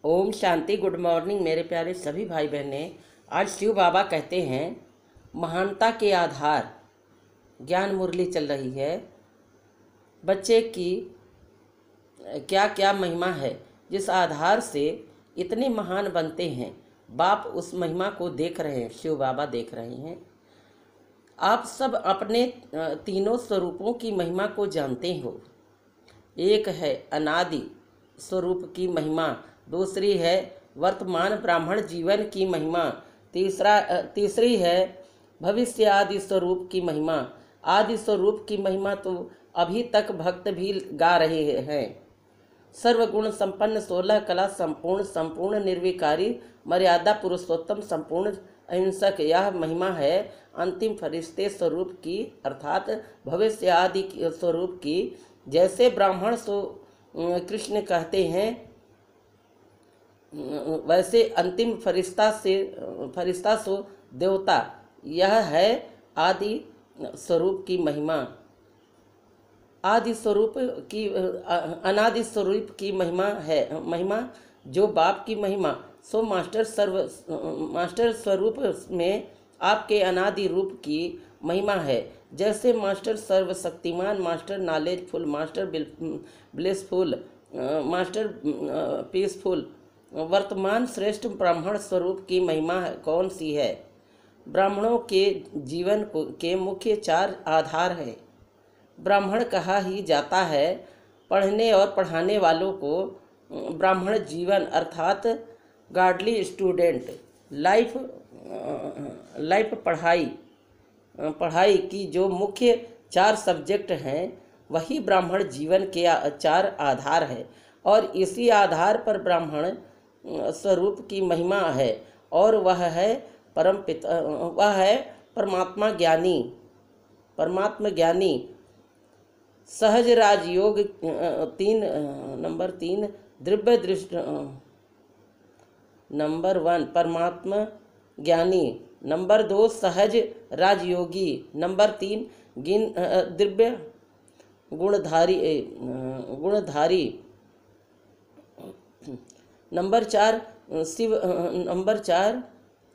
Om Shanti. Good morning मेरे प्यारे सभी भाई बहनें। आज शिव बाबा कहते हैं महानता के आधार। ज्ञान मुरली चल रही है। बच्चे की क्या क्या महिमा है जिस आधार से इतने महान बनते हैं। बाप उस महिमा को देख रहे हैं, शिव बाबा देख रहे हैं। आप सब अपने तीनों स्वरूपों की महिमा को जानते हो। एक है अनादि स्वरूप की महिमा, दूसरी है वर्तमान ब्राह्मण जीवन की महिमा, तीसरी है भविष्य आदि स्वरूप की महिमा। आदि स्वरूप की महिमा तो अभी तक भक्त भी गा रहे हैं। सर्वगुण संपन्न, 16 कला संपूर्ण निर्विकारी, मर्यादा पुरुषोत्तम, संपूर्ण अहिंसक, यह महिमा है अंतिम फरिश्ते स्वरूप की अर्थात भविष्य आदि स्वरूप की। जैसे ब्राह्मण सो कृष्ण कहते हैं, वैसे अंतिम फरिश्ता सो देवता। यह है आदि स्वरूप की महिमा। आदि स्वरूप की अनादि स्वरूप की महिमा जो बाप की महिमा सो मास्टर स्वरूप में आपके अनादि रूप की महिमा है। जैसे मास्टर सर्वशक्तिमान, master knowledgeful, master blissful, master peaceful. वर्तमान श्रेष्ठ ब्राह्मण स्वरूप की महिमा कौन सी है? ब्राह्मणों के जीवन के मुख्य 4 आधार है। ब्राह्मण कहा ही जाता है। पढ़ने और पढ़ाने वालों को ब्राह्मण जीवन अर्थात गॉडली स्टूडेंट लाइफ पढ़ाई की जो मुख्य 4 सब्जेक्ट हैं वही ब्राह्मण जीवन के 4 आधार है। और इसी आधार पर ब्राह्मण स्वरूप की महिमा है और वह है परमात्मा ज्ञानी। सहज राजयोग 3 द्रव्य दृष्टि। नंबर 1 परमात्मा ज्ञानी, नंबर 2 सहज राजयोगी, नंबर 3 दिव्य गुणधारी, नंबर 4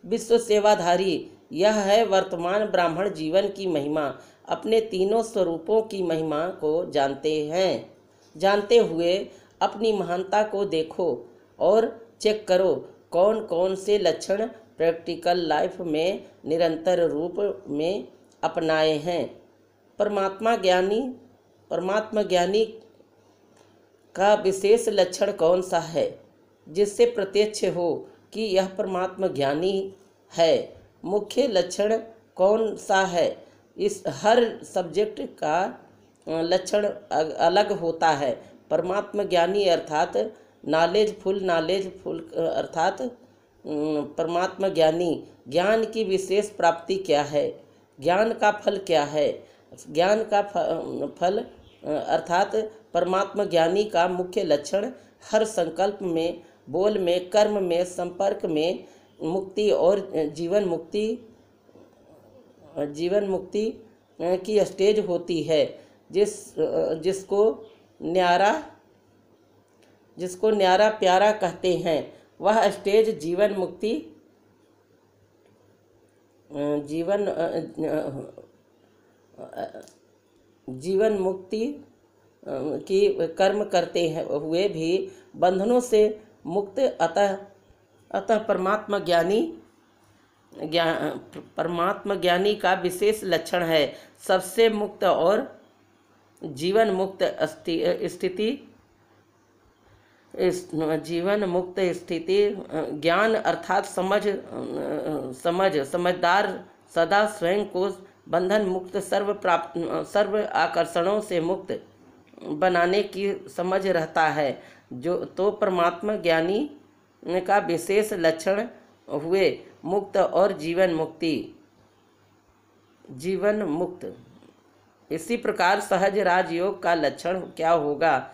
विश्व सेवाधारी। यह है वर्तमान ब्राह्मण जीवन की महिमा। अपने तीनों स्वरूपों की महिमा को जानते हुए अपनी महानता को देखो और चेक करो कौन कौन से लक्षण प्रैक्टिकल लाइफ में निरंतर रूप में अपनाए हैं। परमात्मा ज्ञानी का विशेष लक्षण कौन सा है जिससे प्रत्यक्ष हो कि यह परमात्मा ज्ञानी है? मुख्य लक्षण कौन सा है? इस हर सब्जेक्ट का लक्षण अलग होता है। परमात्मा ज्ञानी अर्थात नॉलेजफुल अर्थात परमात्मा ज्ञान की विशेष प्राप्ति क्या है? ज्ञान का फल क्या है? ज्ञान का फल अर्थात परमात्मा ज्ञानी का मुख्य लक्षण हर संकल्प में, बोल में, कर्म में, संपर्क में मुक्ति और जीवन मुक्ति की स्टेज होती है। जिसको न्यारा प्यारा कहते हैं, वह स्टेज जीवन मुक्ति की कर्म करते हुए भी बंधनों से मुक्त। अतः परमात्मा ज्ञानी का विशेष लक्षण है सबसे मुक्त और जीवन मुक्त स्थिति। ज्ञान अर्थात समझदार, सदा स्वयं को बंधन मुक्त, सर्व आकर्षणों से मुक्त बनाने की समझ रहता है। जो तो परमात्मा ज्ञानी का विशेष लक्षण हुए मुक्त और जीवन मुक्त। इसी प्रकार सहज राजयोग का लक्षण क्या होगा?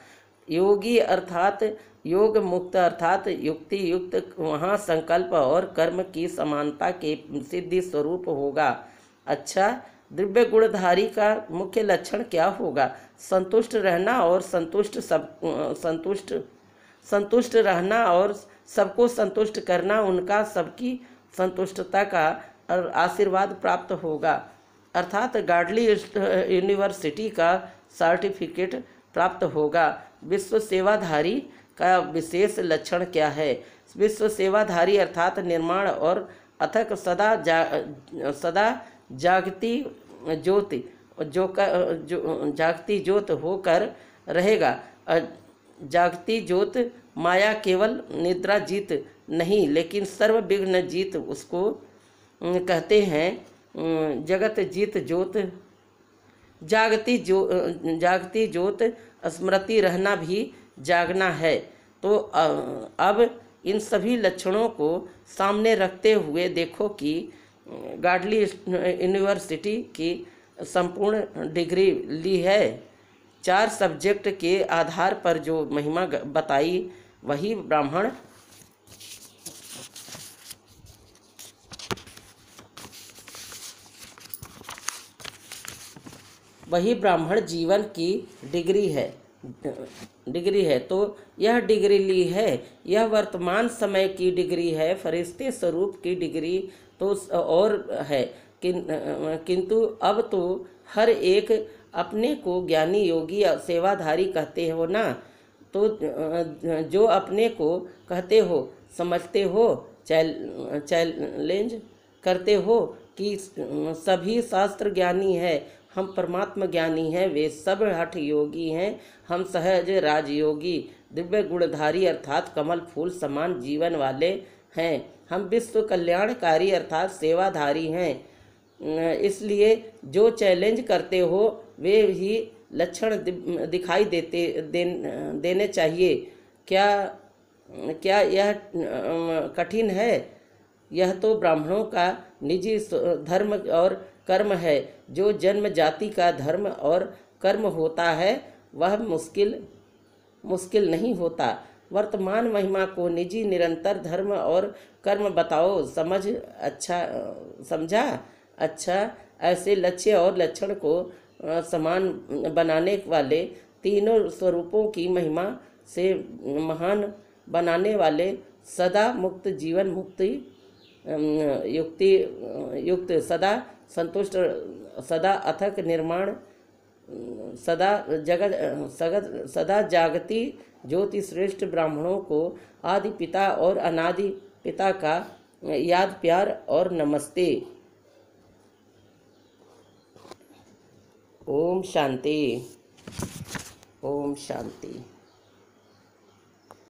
योगी अर्थात योग मुक्त अर्थात युक्ति युक्त, वहाँ संकल्प और कर्म की समानता के सिद्धि स्वरूप होगा। अच्छा, दिव्य गुणधारी का मुख्य लक्षण क्या होगा? संतुष्ट रहना और सबको संतुष्ट करना, उनका सबकी संतुष्टता का आशीर्वाद प्राप्त होगा। अर्थात गाडली यूनिवर्सिटी का सर्टिफिकेट प्राप्त होगा। विश्व सेवाधारी का विशेष लक्षण क्या है? विश्व सेवाधारी अर्थात निर्माण और अथक सदा जागती ज्योति जागती ज्योत होकर रहेगा। जागती ज्योत माया केवल निद्रा जीत नहीं, लेकिन सर्व विघ्न जीत उसको कहते हैं। जगत जीत ज्योत, जागती ज्योत स्मृति रहना भी जागना है। तो अब इन सभी लक्षणों को सामने रखते हुए देखो कि गाडली यूनिवर्सिटी की संपूर्ण डिग्री ली है। 4 सब्जेक्ट के आधार पर जो महिमा बताई वही ब्राह्मण जीवन की डिग्री है। तो यह डिग्री ली है, यह वर्तमान समय की डिग्री है, फरिश्ते स्वरूप की डिग्री तो और है। किंतु अब तो हर एक अपने को ज्ञानी योगी सेवाधारी कहते हो ना। तो जो अपने को कहते हो, समझते हो, चैलेंज करते हो कि सभी शास्त्र ज्ञानी है, हम परमात्मा ज्ञानी हैं, वे सब हठ योगी हैं, हम सहज राजयोगी दिव्य गुणधारी अर्थात कमल फूल समान जीवन वाले हैं, हम विश्व कल्याणकारी अर्थात सेवाधारी हैं। इसलिए जो चैलेंज करते हो वे ही लक्षण दिखाई देने चाहिए। क्या यह कठिन है? यह तो ब्राह्मणों का निजी धर्म और कर्म है। जो जन्म जाति का धर्म और कर्म होता है वह मुश्किल नहीं होता। वर्तमान महिमा को निजी निरंतर धर्म और कर्म बताओ। समझा? अच्छा, ऐसे लक्ष्य और लक्षण को समान बनाने वाले, तीनों स्वरूपों की महिमा से महान बनाने वाले, सदा मुक्त जीवन मुक्ति युक्त सदा संतुष्ट, सदा अथक निर्माण, सदा जागती ज्योति श्रेष्ठ ब्राह्मणों को आदि पिता और अनादि पिता का याद प्यार और नमस्ते। ओम शांति। ओम शांति।